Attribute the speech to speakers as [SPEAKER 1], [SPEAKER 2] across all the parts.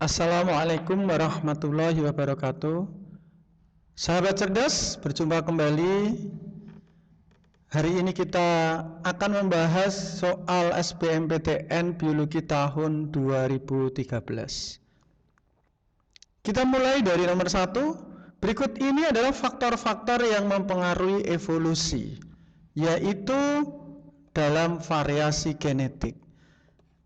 [SPEAKER 1] Assalamualaikum warahmatullahi wabarakatuh. Sahabat cerdas, berjumpa kembali. Hari ini kita akan membahas soal SBMPTN Biologi tahun 2013. Kita mulai dari nomor 1. Berikut ini adalah faktor-faktor yang mempengaruhi evolusi, yaitu dalam variasi genetik.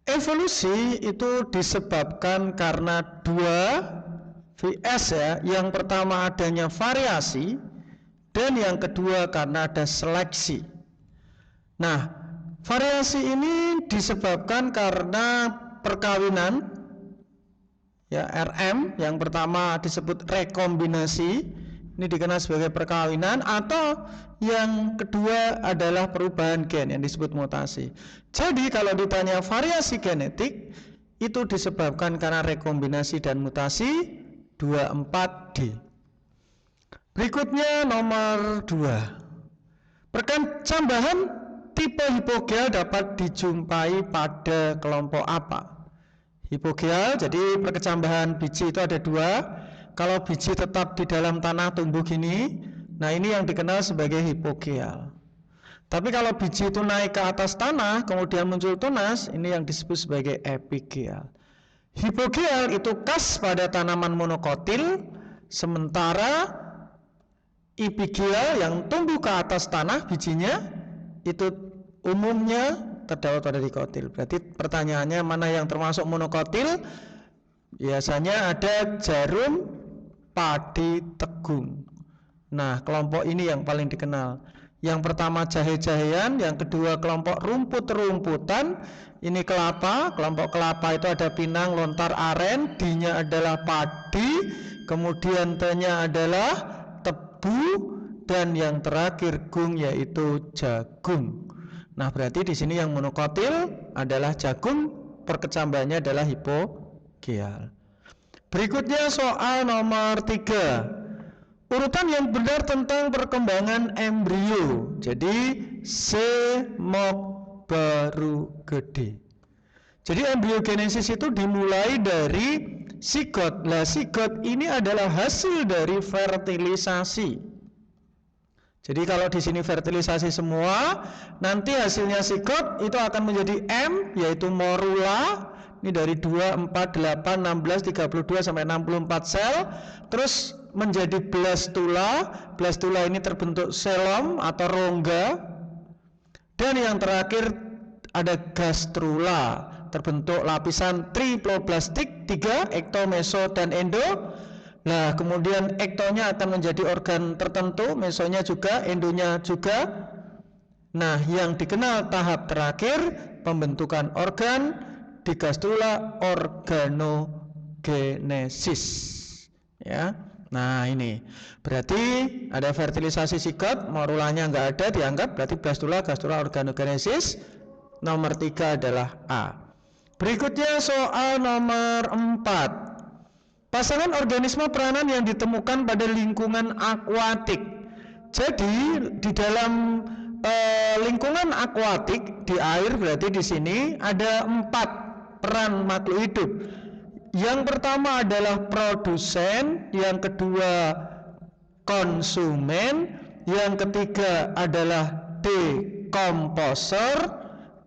[SPEAKER 1] Evolusi itu disebabkan karena dua VS ya. Yang pertama adanya variasi dan yang kedua karena ada seleksi. Nah, variasi ini disebabkan karena perkawinan ya, RM. Yang pertama disebut rekombinasi. Ini dikenal sebagai perkawinan, atau yang kedua adalah perubahan gen yang disebut mutasi. Jadi kalau ditanya variasi genetik itu disebabkan karena rekombinasi dan mutasi 24D. Berikutnya nomor 2. Perkecambahan tipe hipogeal dapat dijumpai pada kelompok apa? Hipogeal, jadi perkecambahan biji itu ada 2. Kalau biji tetap di dalam tanah tumbuh gini, nah ini yang dikenal sebagai hipogeal. Tapi kalau biji itu naik ke atas tanah, kemudian muncul tunas, ini yang disebut sebagai epigeal. Hipogeal itu khas pada tanaman monokotil, sementara epigeal yang tumbuh ke atas tanah bijinya, itu umumnya terdapat pada dikotil. Berarti pertanyaannya mana yang termasuk monokotil? Biasanya ada jarum, padi, tegung. Nah, kelompok ini yang paling dikenal. Yang pertama jahe-jahean, yang kedua kelompok rumput-rumputan. Ini kelapa, kelompok kelapa itu ada pinang, lontar, aren. D-nya adalah padi, kemudian T-nya adalah tebu, dan yang terakhir gung yaitu jagung. Nah, berarti di sini yang monokotil adalah jagung, perkecambahannya adalah hipogeal. Berikutnya soal nomor 3. Urutan yang benar tentang perkembangan embrio. Jadi C mok baru gede. Jadi embriogenesis itu dimulai dari sigot. Nah, sigot ini adalah hasil dari fertilisasi. Jadi kalau di sini fertilisasi semua, nanti hasilnya sigot itu akan menjadi M, yaitu morula. Ini dari 2, 4, 8, 16, 32 sampai 64 sel. Terus menjadi blastula. Blastula ini terbentuk selom atau rongga. Dan yang terakhir ada gastrula, terbentuk lapisan triploblastik 3, ekto, meso, dan endo. Nah, kemudian ektonya akan menjadi organ tertentu, mesonya juga, endonya juga. Nah, yang dikenal tahap terakhir pembentukan organ di gastrula organogenesis. Ya. Nah, ini berarti ada fertilisasi sigot, morulanya nggak ada dianggap, berarti gastrula organogenesis. Nomor 3 adalah A. Berikutnya soal nomor 4. Pasangan organisme peranan yang ditemukan pada lingkungan akuatik. Jadi di dalam lingkungan akuatik di air, berarti di sini ada 4 peran makhluk hidup. Yang pertama adalah produsen, yang kedua konsumen, yang ketiga adalah dekomposer,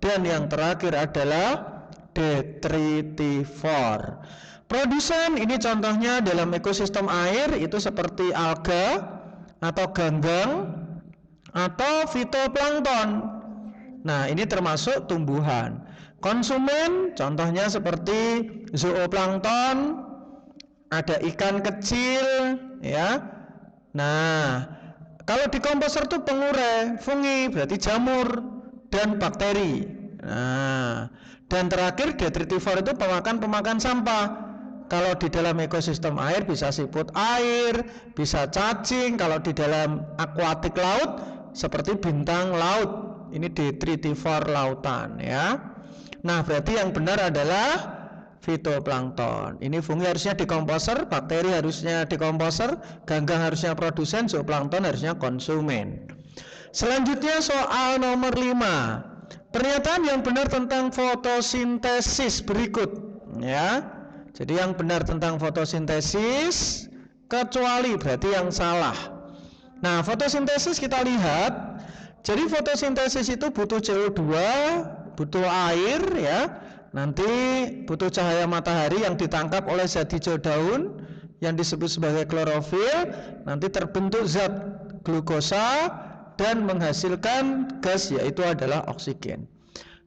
[SPEAKER 1] dan yang terakhir adalah detritivor. Produsen ini contohnya dalam ekosistem air itu seperti alga atau ganggang atau fitoplankton. Nah, ini termasuk tumbuhan. Konsumen contohnya seperti zooplankton, ada ikan kecil ya. Nah, kalau dekomposer itu pengurai, fungi berarti jamur dan bakteri. Nah, dan terakhir detritivor itu pemakan sampah. Kalau di dalam ekosistem air bisa siput air, bisa cacing. Kalau di dalam akuatik laut seperti bintang laut. Ini detritivor lautan ya. Nah, berarti yang benar adalah fitoplankton. Ini fungi harusnya dekomposer, bakteri harusnya dekomposer, ganggang harusnya produsen, zooplankton harusnya konsumen. Selanjutnya soal nomor 5. Pernyataan yang benar tentang fotosintesis berikut ya. Jadi yang benar tentang fotosintesis, kecuali berarti yang salah. Nah, fotosintesis kita lihat. Jadi fotosintesis itu butuh CO2, butuh air ya. Nanti butuh cahaya matahari yang ditangkap oleh zat hijau daun yang disebut sebagai klorofil. Nanti terbentuk zat glukosa dan menghasilkan gas, yaitu adalah oksigen.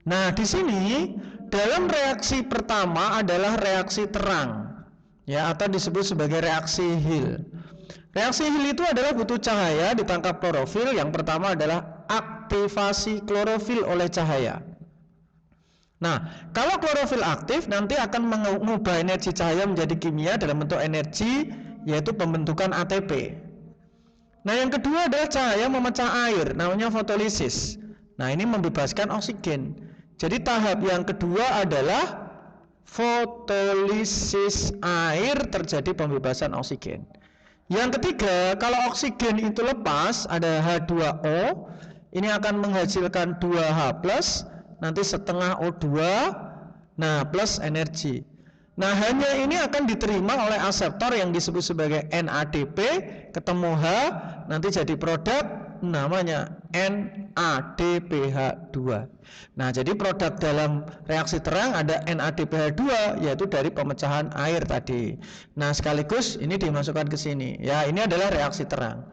[SPEAKER 1] Nah, di sini dalam reaksi pertama adalah reaksi terang, ya, atau disebut sebagai reaksi Hill. Reaksi Hill itu adalah butuh cahaya ditangkap klorofil. Yang pertama adalah aktivasi klorofil oleh cahaya. Nah, kalau klorofil aktif nanti akan mengubah energi cahaya menjadi kimia dalam bentuk energi, yaitu pembentukan ATP. Nah, yang kedua adalah cahaya memecah air, namanya fotolisis. Nah, ini membebaskan oksigen. Jadi tahap yang kedua adalah fotolisis air, terjadi pembebasan oksigen. Yang ketiga, kalau oksigen itu lepas, ada H2O, ini akan menghasilkan 2H+, nanti setengah O2, nah plus energi. Nah, hanya ini akan diterima oleh aseptor yang disebut sebagai NADP, ketemu H, nanti jadi produk namanya NADPH2. Nah, jadi produk dalam reaksi terang ada NADPH2, yaitu dari pemecahan air tadi. Nah, sekaligus ini dimasukkan ke sini. Ya, ini adalah reaksi terang.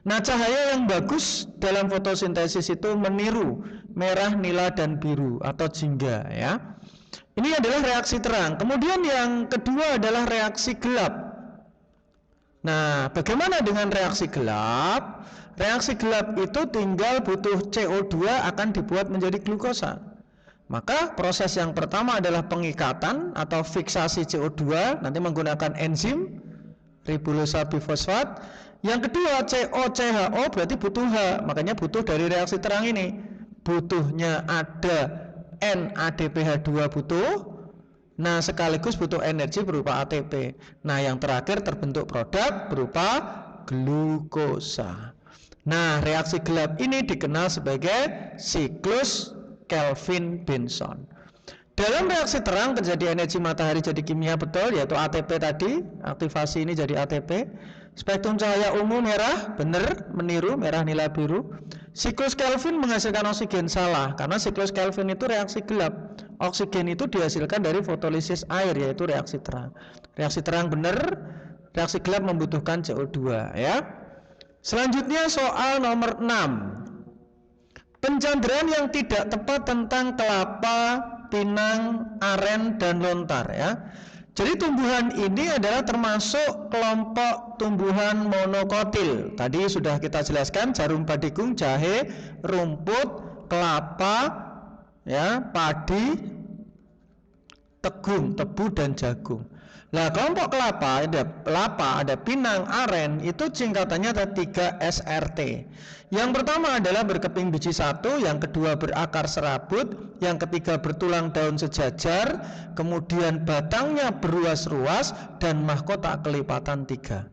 [SPEAKER 1] Nah, cahaya yang bagus dalam fotosintesis itu meniru merah, nila, dan biru atau jingga ya. Ini adalah reaksi terang. Kemudian yang kedua adalah reaksi gelap. Nah, bagaimana dengan reaksi gelap? Reaksi gelap itu tinggal butuh CO2 akan dibuat menjadi glukosa. Maka proses yang pertama adalah pengikatan atau fiksasi CO2, nanti menggunakan enzim ribosa bifosfat. Yang kedua COCHO berarti butuh H, makanya butuh dari reaksi terang ini. Butuhnya ada NADPH2 butuh. Nah, sekaligus butuh energi berupa ATP. Nah, yang terakhir terbentuk produk berupa glukosa. Nah, reaksi gelap ini dikenal sebagai siklus Kelvin-Benson. Dalam reaksi terang terjadi energi matahari jadi kimia, betul, yaitu ATP tadi. Aktivasi ini jadi ATP. Spektrum cahaya ungu merah, benar, meniru merah, nila, biru. Siklus Kelvin menghasilkan oksigen, salah, karena siklus Kelvin itu reaksi gelap. Oksigen itu dihasilkan dari fotolisis air, yaitu reaksi terang. Reaksi terang benar, reaksi gelap membutuhkan CO2 ya. Selanjutnya soal nomor 6. Pencandaran yang tidak tepat tentang kelapa, pinang, aren, dan lontar ya. Jadi tumbuhan ini adalah termasuk kelompok tumbuhan monokotil. Tadi sudah kita jelaskan, jarum badigung, jahe, rumput, kelapa, ya, padi, tegung, tebu, dan jagung. Nah, kelompok kelapa, ada pinang, aren, itu singkatannya ada 3 SRT. Yang pertama adalah berkeping biji 1, yang kedua berakar serabut, yang ketiga bertulang daun sejajar, kemudian batangnya beruas-ruas, dan mahkota kelipatan 3.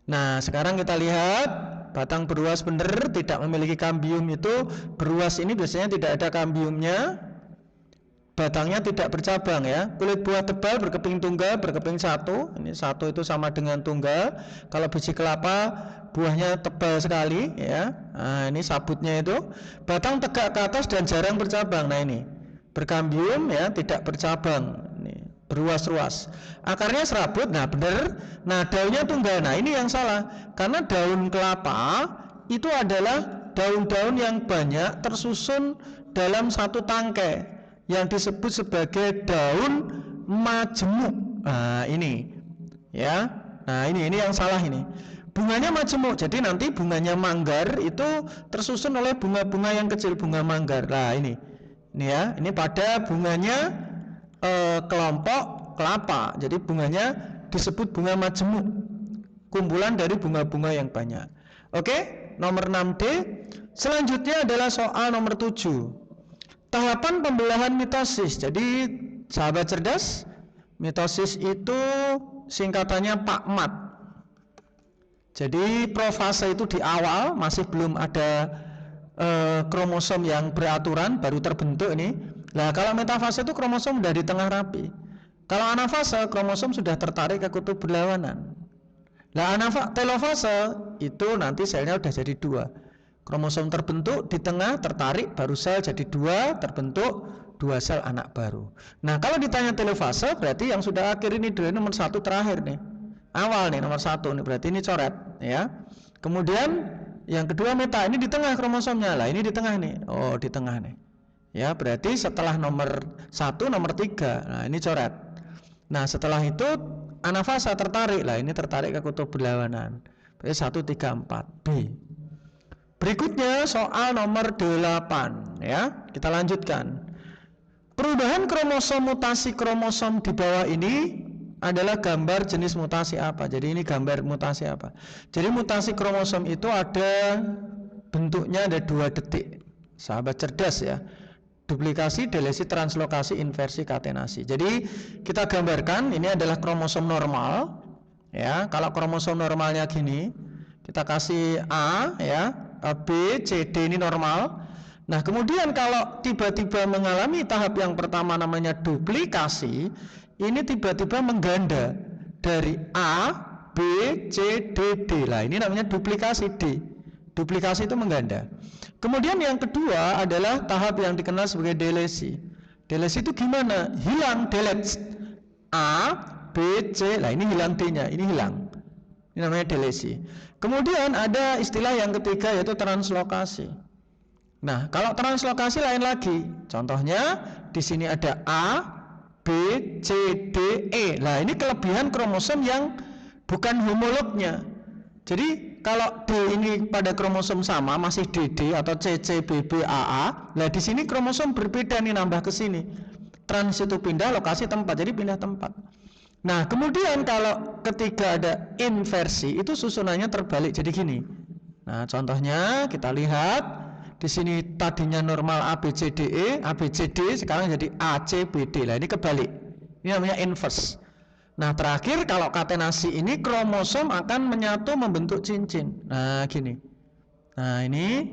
[SPEAKER 1] Nah, sekarang kita lihat batang beruas benar, tidak memiliki kambium. Itu beruas ini biasanya tidak ada kambiumnya. Batangnya tidak bercabang ya. Kulit buah tebal berkeping tunggal, berkeping 1. Ini 1 itu sama dengan tunggal. Kalau biji kelapa buahnya tebal sekali ya. Nah, ini sabutnya itu. Batang tegak ke atas dan jarang bercabang. Nah, ini berkambium ya, tidak bercabang. Ini beruas-ruas. Akarnya serabut. Nah, benar. Nah, daunnya tunggal. Nah, ini yang salah. Karena daun kelapa itu adalah daun-daun yang banyak tersusun dalam satu tangkai, yang disebut sebagai daun majemuk. Nah, ini ya. Nah, ini yang salah ini. Bunganya majemuk. Jadi nanti bunganya manggar itu tersusun oleh bunga-bunga yang kecil, bunga manggar. Nah, ini ya. Ini pada bunganya kelompok kelapa. Jadi bunganya disebut bunga majemuk. Kumpulan dari bunga-bunga yang banyak. Oke, nomor 6D. Selanjutnya adalah soal nomor 7. Tahapan pembelahan mitosis. Jadi sahabat cerdas, mitosis itu singkatannya PAKMAT. Jadi profase itu di awal, masih belum ada kromosom yang beraturan, baru terbentuk ini. Nah, kalau metafase itu kromosom sudah di tengah rapi. Kalau anafase, kromosom sudah tertarik ke kutub berlawanan. Nah, telofase itu nanti selnya udah jadi 2. Kromosom terbentuk di tengah, tertarik, baru sel jadi 2, terbentuk 2 sel anak baru. Nah, kalau ditanya telofase berarti yang sudah akhir ini nomor 1 terakhir nih. Awal nih nomor 1 nih, berarti ini coret ya. Kemudian yang kedua meta, ini di tengah kromosomnya lah, ini di tengah nih. Oh, di tengah nih. Ya, berarti setelah nomor 1 nomor 3. Nah, ini coret. Nah, setelah itu anafase tertarik lah, ini tertarik ke kutub berlawanan. Berarti 1, 3, 4 B. Berikutnya soal nomor 8 ya. Kita lanjutkan. Perubahan kromosom, mutasi kromosom di bawah ini adalah gambar jenis mutasi apa. Jadi ini gambar mutasi apa. Jadi mutasi kromosom itu ada bentuknya ada 2 detik. Sahabat cerdas ya. Duplikasi, delesi, translokasi, inversi, katenasi. Jadi kita gambarkan ini adalah kromosom normal ya. Kalau kromosom normalnya gini, kita kasih A ya, B, C, D ini normal. Nah, kemudian kalau tiba-tiba mengalami tahap yang pertama namanya duplikasi, ini tiba-tiba mengganda dari A, B, C, D, D. Lah, ini namanya duplikasi D. Duplikasi itu mengganda. Kemudian yang kedua adalah tahap yang dikenal sebagai delesi. Delesi itu gimana? Hilang, delete. A, B, C. Lah, ini hilang D-nya, ini hilang. Ini namanya delesi. Kemudian ada istilah yang ketiga yaitu translokasi. Nah, kalau translokasi lain lagi. Contohnya di sini ada A, B, C, D, E. Nah, ini kelebihan kromosom yang bukan homolognya. Jadi kalau D ini pada kromosom sama masih DD atau CC, BB, AA. Nah, di sini kromosom berbeda nih, nambah ke sini. Trans itu pindah lokasi tempat, jadi pindah tempat. Nah, kemudian kalau ketiga ada inversi, itu susunannya terbalik jadi gini. Nah, contohnya kita lihat di sini tadinya normal A B C D E, A B C D sekarang jadi A C B D. Lah, ini kebalik. Ini namanya inverse. Nah, terakhir kalau katenasi ini kromosom akan menyatu membentuk cincin. Nah, gini. Nah, ini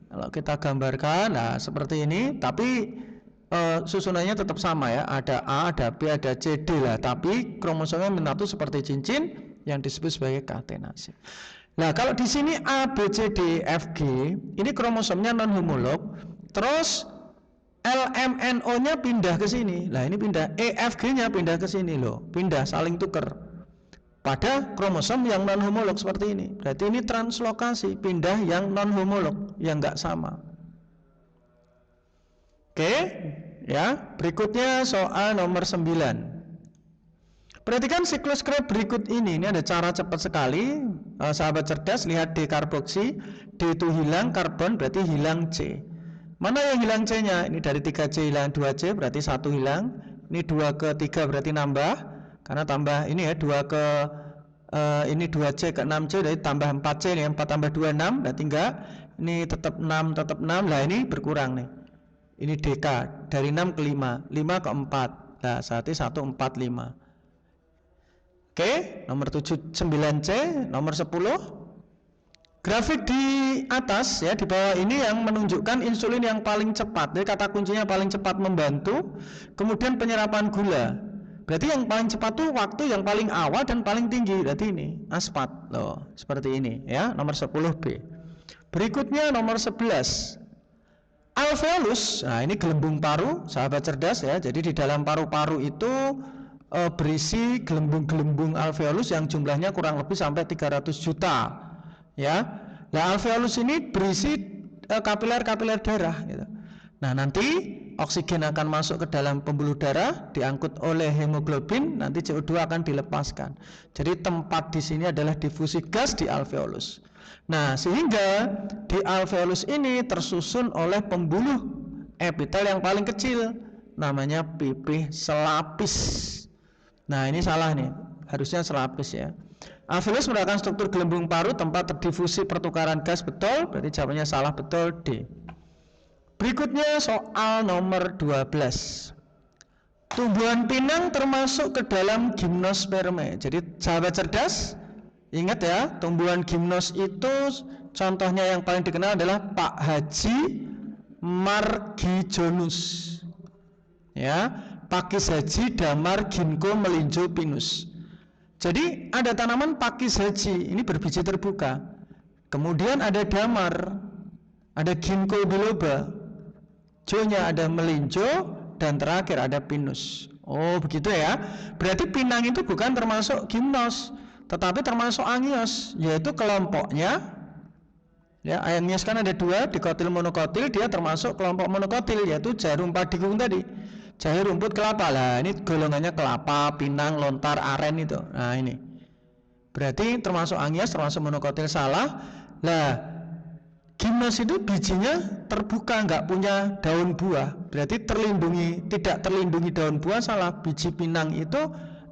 [SPEAKER 1] kalau kita gambarkan, nah seperti ini, tapi susunannya tetap sama ya. Ada A, ada B, ada C, D lah. Tapi kromosomnya menyatu seperti cincin yang disebut sebagai katenasi. Nah, kalau di sini A, B, C, D, F, G, ini kromosomnya non homolog. Terus LMNO-nya pindah ke sini. Lah, ini pindah, EFG-nya pindah ke sini loh. Pindah, saling tuker. Pada kromosom yang non homolog seperti ini. Berarti ini translokasi, pindah yang non homolog, yang enggak sama. Oke, ya. Berikutnya soal nomor 9. Perhatikan siklus Krebs berikut ini ada cara cepat sekali. Sahabat cerdas, lihat D karboksi, D itu hilang, karbon berarti hilang C. Mana yang hilang C-nya? Ini dari 3C hilang 2C berarti 1 hilang. Ini 2 ke 3 berarti nambah. Karena tambah ini ya 2 ke ini 2C ke 6C berarti tambah 4C nih. 4 tambah 2 6 berarti enggak. Ini tetap 6 tetap 6. Lah, ini berkurang nih. Ini DK dari 6 ke 5, 5 ke 4. Nah, saatnya 1 4 5. Oke, nomor 9C, nomor 10. Grafik di atas ya, di bawah ini yang menunjukkan insulin yang paling cepat. Jadi kata kuncinya paling cepat membantu. Kemudian penyerapan gula. Berarti yang paling cepat tuh waktu yang paling awal dan paling tinggi. Berarti ini aspat loh, seperti ini ya, nomor 10B. Berikutnya nomor 11. Alveolus. Nah, ini gelembung paru, sahabat cerdas ya. Jadi di dalam paru-paru itu berisi gelembung-gelembung alveolus yang jumlahnya kurang lebih sampai 300 juta. Ya, nah alveolus ini berisi kapiler-kapiler darah gitu. Nah, nanti oksigen akan masuk ke dalam pembuluh darah, diangkut oleh hemoglobin, nanti CO2 akan dilepaskan. Jadi tempat di sini adalah difusi gas di alveolus. Nah, sehingga di alveolus ini tersusun oleh pembuluh epitel yang paling kecil, namanya pipih selapis. Nah, ini salah nih, harusnya selapis ya. Alveolus merupakan struktur gelembung paru tempat terdifusi pertukaran gas, betul? Berarti jawabannya salah, betul D. Berikutnya soal nomor 12. Tumbuhan pinang termasuk ke dalam gimnosperme. Jadi sahabat cerdas, ingat ya, tumbuhan gimnos itu contohnya yang paling dikenal adalah Pak Haji Margijonus. Ya, pakis haji, damar, ginkgo, melinjo, pinus. Jadi ada tanaman pakis haji, ini berbiji terbuka. Kemudian ada damar, ada ginkgo biloba, Jo-nya ada melinjo, dan terakhir ada pinus. Oh begitu ya. Berarti pinang itu bukan termasuk gimnos, tetapi termasuk angios, yaitu kelompoknya. Ya, angios kan ada dua, dikotil monokotil, dia termasuk kelompok monokotil, yaitu jarum padigung tadi. Jahe, rumput, kelapa. Lah ini golongannya kelapa, pinang, lontar, aren itu. Nah ini berarti termasuk angios, termasuk monokotil, salah. Lah gimnos itu bijinya terbuka, nggak punya daun buah, berarti tidak terlindungi daun buah, salah. Biji pinang itu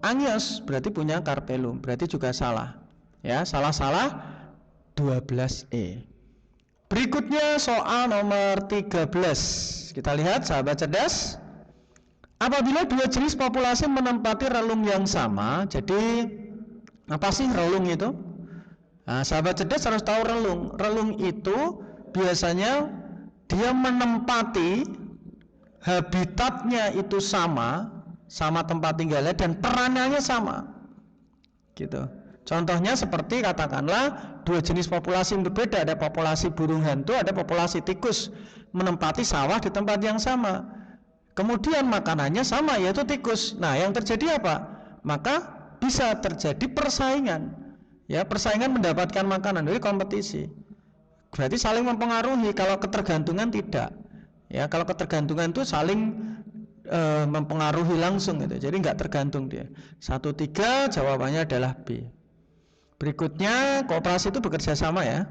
[SPEAKER 1] angios, berarti punya karpelum, berarti juga salah. Ya, salah 12E. Berikutnya soal nomor 13. Kita lihat sahabat cerdas. Apabila dua jenis populasi menempati relung yang sama, jadi apa sih relung itu? Nah, sahabat cerdas harus tahu relung. Relung itu biasanya dia menempati habitatnya itu sama tempat tinggalnya dan peranannya sama. Gitu. Contohnya seperti katakanlah dua jenis populasi yang berbeda, ada populasi burung hantu, ada populasi tikus menempati sawah di tempat yang sama. Kemudian makanannya sama, yaitu tikus. Nah, yang terjadi apa? Maka bisa terjadi persaingan. Ya, persaingan mendapatkan makanan, jadi kompetisi. Berarti saling mempengaruhi. Kalau ketergantungan tidak. Ya, kalau ketergantungan itu saling mempengaruhi langsung gitu. Jadi nggak tergantung dia. 1-3 jawabannya adalah B. Berikutnya, kooperasi itu bekerja sama ya.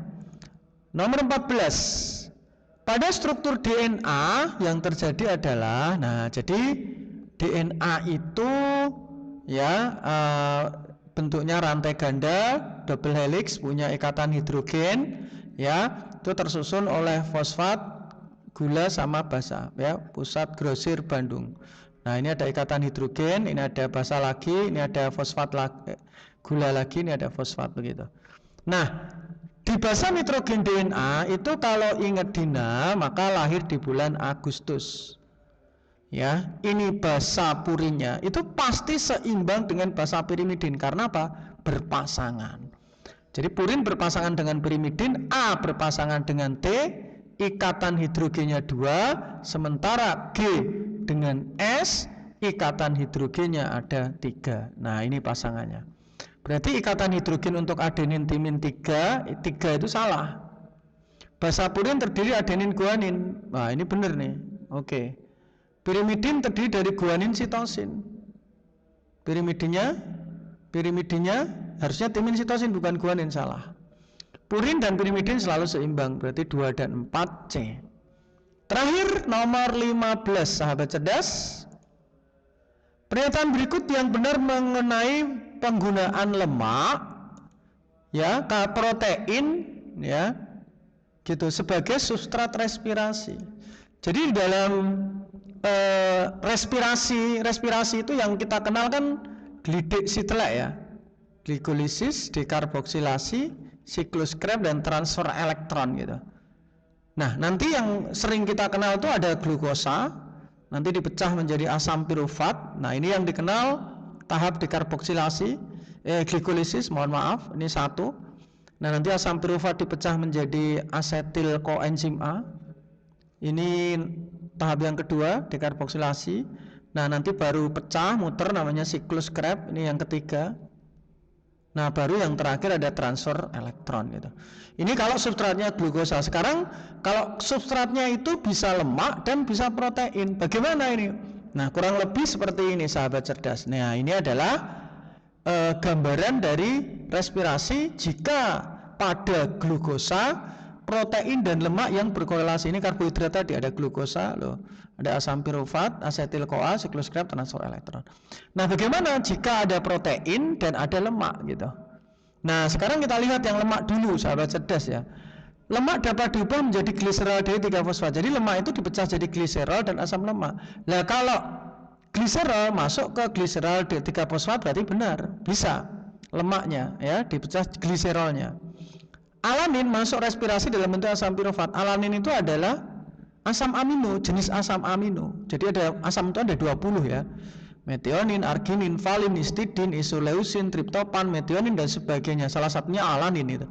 [SPEAKER 1] Nomor 14. Pada struktur DNA yang terjadi adalah, nah jadi DNA itu ya bentuknya rantai ganda, double helix, punya ikatan hidrogen, ya itu tersusun oleh fosfat, gula sama basa, ya pusat grosir Bandung. Nah ini ada ikatan hidrogen, ini ada basa lagi, ini ada fosfat lagi, gula lagi, ini ada fosfat begitu. Nah di basa nitrogen DNA itu kalau ingat Dina maka lahir di bulan Agustus. Ya, ini basa purinnya itu pasti seimbang dengan basa pirimidin karena apa? Berpasangan. Jadi purin berpasangan dengan pirimidin, A berpasangan dengan T, ikatan hidrogennya 2, sementara G dengan S, ikatan hidrogennya ada 3. Nah, ini pasangannya. Berarti ikatan hidrogen untuk adenin timin 3 itu salah. Basa purin terdiri adenin guanin. Nah, ini benar nih. Oke. Pirimidin terdiri dari guanin sitosin. Pirimidinnya harusnya timin sitosin bukan guanin, salah. Purin dan pirimidin selalu seimbang, berarti 2 dan 4 C. Terakhir nomor 15 sahabat cerdas. Pernyataan berikut yang benar mengenai penggunaan lemak, ya, protein, ya, gitu sebagai substrat respirasi. Jadi di dalam respirasi itu yang kita kenal kan glidik sitelek ya, glikolisis, dekarboksilasi, siklus Krebs dan transfer elektron gitu. Nah nanti yang sering kita kenal itu ada glukosa, nanti dipecah menjadi asam pirufat. Nah ini yang dikenal tahap dekarboksilasi, glikolisis, mohon maaf, ini 1. Nah nanti asam pirufat dipecah menjadi asetil koenzim A. Ini tahap yang kedua, dekarboksilasi. Nah nanti baru pecah, muter, namanya siklus Krebs, ini yang ketiga. Nah baru yang terakhir ada transfer elektron gitu. Ini kalau substratnya glukosa. Sekarang kalau substratnya itu bisa lemak dan bisa protein, bagaimana ini? Nah kurang lebih seperti ini sahabat cerdas. Nah ini adalah gambaran dari respirasi jika pada glukosa, protein dan lemak yang berkorelasi. Ini karbohidrat tadi, ada glukosa loh, ada asam pirufat, asetil-CoA, siklus Krebs, transfer elektron. Nah bagaimana jika ada protein dan ada lemak gitu? Nah sekarang kita lihat yang lemak dulu sahabat cerdas ya. Lemak dapat diubah menjadi gliserol D3-fosfat. Jadi lemak itu dipecah jadi gliserol dan asam lemak. Nah kalau gliserol masuk ke gliserol D3-fosfat berarti benar, bisa lemaknya ya dipecah gliserolnya. Alanin masuk respirasi dalam bentuk asam pirufat. Alanin itu adalah asam amino, jenis asam amino. Jadi ada asam itu ada 20 ya. Metionin, arginin, valin, histidin, isoleusin, triptopan, metionin dan sebagainya. Salah satunya alanin itu.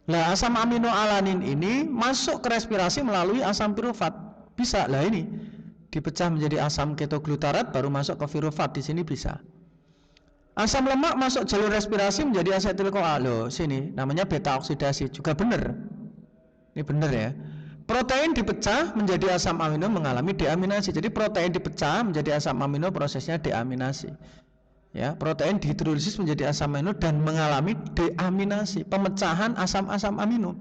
[SPEAKER 1] Nah, asam amino alanin ini masuk ke respirasi melalui asam pirufat. Bisa lah ini. Dipecah menjadi asam ketoglutarat baru masuk ke pirufat, di sini bisa. Asam lemak masuk jalur respirasi menjadi asetil-CoA. Loh, sini namanya beta oksidasi, juga benar. Ini benar ya. Protein dipecah menjadi asam amino mengalami deaminasi. Jadi protein dipecah menjadi asam amino, prosesnya deaminasi. Ya, protein dihidrolisis menjadi asam amino dan mengalami deaminasi, pemecahan asam-asam amino.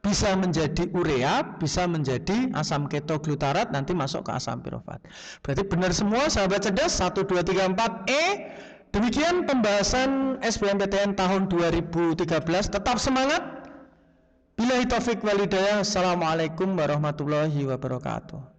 [SPEAKER 1] Bisa menjadi urea, bisa menjadi asam ketoglutarat, nanti masuk ke asam pirufat. Berarti benar semua sahabat cerdas, 1, 2, 3, 4 Demikian pembahasan SBMPTN tahun 2013. Tetap semangat. Billahi taufik wal hidayah. Assalamualaikum warahmatullahi wabarakatuh.